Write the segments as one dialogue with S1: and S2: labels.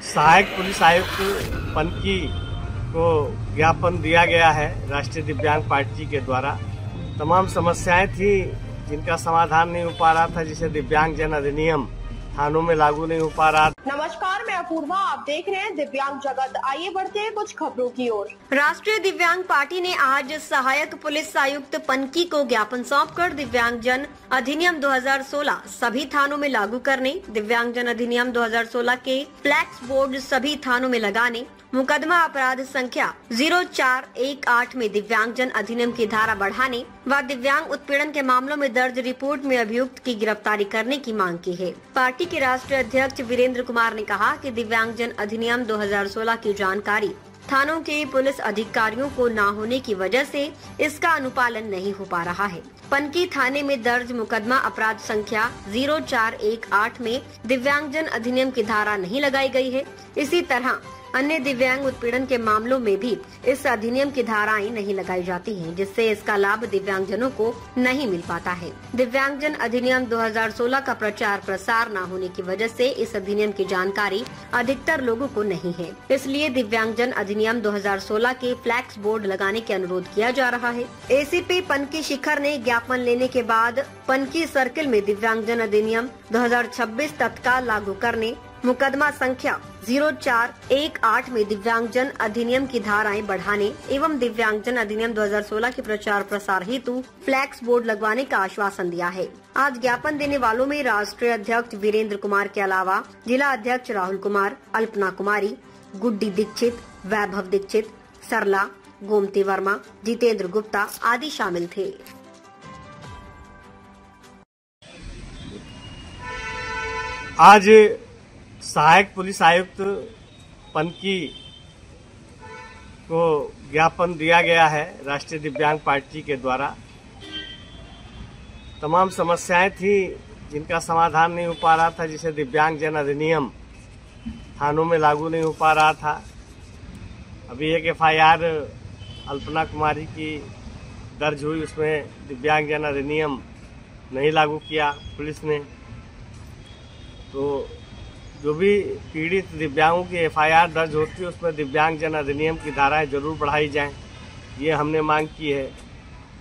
S1: सहायक पुलिस आयुक्त पनकी को ज्ञापन दिया गया है राष्ट्रीय दिव्यांग पार्टी के द्वारा। तमाम समस्याएं थी जिनका समाधान नहीं हो पा रहा था, जिसे दिव्यांग जन अधिनियम थानों में लागू नहीं हो पा रहा।
S2: नमस्कार, मैं अपूर्वा, आप देख रहे हैं दिव्यांग जगत। आइए बढ़ते हैं कुछ खबरों की ओर।
S3: राष्ट्रीय दिव्यांग पार्टी ने आज सहायक पुलिस आयुक्त पनकी को ज्ञापन सौंपकर दिव्यांग जन अधिनियम 2016 सभी थानों में लागू करने, दिव्यांग जन अधिनियम 2016 के फ्लैक्स बोर्ड सभी थानों में लगाने, मुकदमा अपराध संख्या 0418 में दिव्यांग जन अधिनियम की धारा बढ़ाने व दिव्यांग उत्पीड़न के मामलों में दर्ज रिपोर्ट में अभियुक्त की गिरफ्तारी करने की मांग की है। पार्टी के राष्ट्रीय अध्यक्ष वीरेंद्र कुमार ने कहा कि दिव्यांग जन अधिनियम 2016 की जानकारी थानों के पुलिस अधिकारियों को न होने की वजह से इसका अनुपालन नहीं हो पा रहा है। पनकी थाने में दर्ज मुकदमा अपराध संख्या 0418 में दिव्यांग जन अधिनियम की धारा नहीं लगाई गई है। इसी तरह अन्य दिव्यांग उत्पीड़न के मामलों में भी इस अधिनियम की धाराएं नहीं लगाई जाती हैं, जिससे इसका लाभ दिव्यांगजनों को नहीं मिल पाता है। दिव्यांगजन अधिनियम 2016 का प्रचार प्रसार न होने की वजह से इस अधिनियम की जानकारी अधिकतर लोगों को नहीं है। इसलिए दिव्यांगजन अधिनियम 2016 के फ्लैक्स बोर्ड लगाने के अनुरोध किया जा रहा है। एसीपी पनकी शिखर ने ज्ञापन लेने के बाद पनकी सर्किल में दिव्यांगजन अधिनियम 2026 तत्काल लागू करने, मुकदमा संख्या 0418 में दिव्यांगजन अधिनियम की धाराएं बढ़ाने एवं दिव्यांगजन अधिनियम 2016 के प्रचार प्रसार हेतु फ्लैक्स बोर्ड लगवाने का आश्वासन दिया है। आज ज्ञापन देने वालों में राष्ट्रीय अध्यक्ष वीरेंद्र कुमार के अलावा जिला अध्यक्ष राहुल कुमार, अल्पना कुमारी, गुड्डी दीक्षित, वैभव दीक्षित, सरला, गोमती वर्मा, जितेंद्र गुप्ता आदि शामिल थे।
S1: आज सहायक पुलिस आयुक्त पनकी को ज्ञापन दिया गया है राष्ट्रीय दिव्यांग पार्टी के द्वारा। तमाम समस्याएं थी जिनका समाधान नहीं हो पा रहा था, जिसे दिव्यांग जन अधिनियम थानों में लागू नहीं हो पा रहा था। अभी एक FIR अल्पना कुमारी की दर्ज हुई, उसमें दिव्यांग जन अधिनियम नहीं लागू किया पुलिस ने। तो जो भी पीड़ित दिव्यांगों की FIR दर्ज होती है उसमें दिव्यांग जन अधिनियम की धाराएं जरूर बढ़ाई जाएं, ये हमने मांग की है।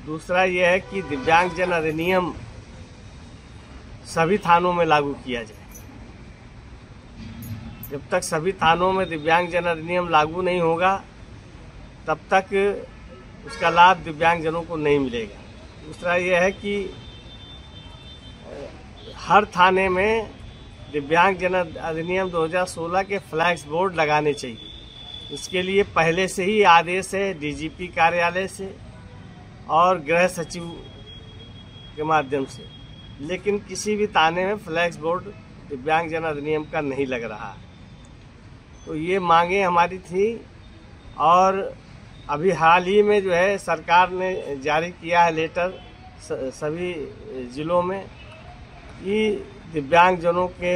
S1: दूसरा ये है कि दिव्यांग जन अधिनियम सभी थानों में लागू किया जाए। जब तक सभी थानों में दिव्यांग जन अधिनियम लागू नहीं होगा तब तक उसका लाभ दिव्यांगजनों को नहीं मिलेगा। दूसरा ये है कि हर थाने में दिव्यांग जन अधिनियम 2016 के फ्लैक्स बोर्ड लगाने चाहिए। इसके लिए पहले से ही आदेश है DGP कार्यालय से और गृह सचिव के माध्यम से, लेकिन किसी भी थाने में फ्लैक्स बोर्ड दिव्यांग जन अधिनियम का नहीं लग रहा। तो ये मांगे हमारी थी और अभी हाल ही में जो है सरकार ने जारी किया है लेटर सभी जिलों में कि दिव्यांगजनों के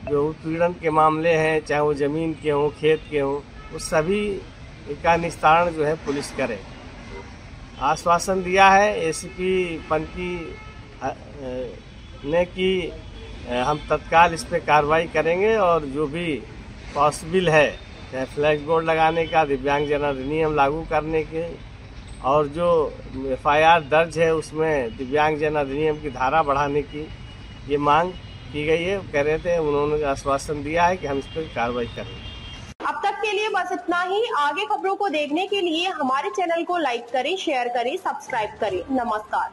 S1: जो उत्पीड़न के मामले हैं, चाहे वो ज़मीन के हों, खेत के हों, वो सभी का निस्तारण जो है पुलिस करे। आश्वासन दिया है ACP पनकी ने कि हम तत्काल इस पर कार्रवाई करेंगे और जो भी पॉसिबल है, चाहे फ्लैक्स बोर्ड लगाने का, दिव्यांग जन अधिनियम लागू करने के, और जो FIR दर्ज है उसमें दिव्यांग जन अधिनियम की धारा बढ़ाने की ये मांग की गई है। कह रहे थे, उन्होंने आश्वासन दिया है कि हम इस पर कार्रवाई करेंगे।
S2: अब तक के लिए बस इतना ही। आगे खबरों को देखने के लिए हमारे चैनल को लाइक करें, शेयर करें, सब्सक्राइब करें। नमस्कार।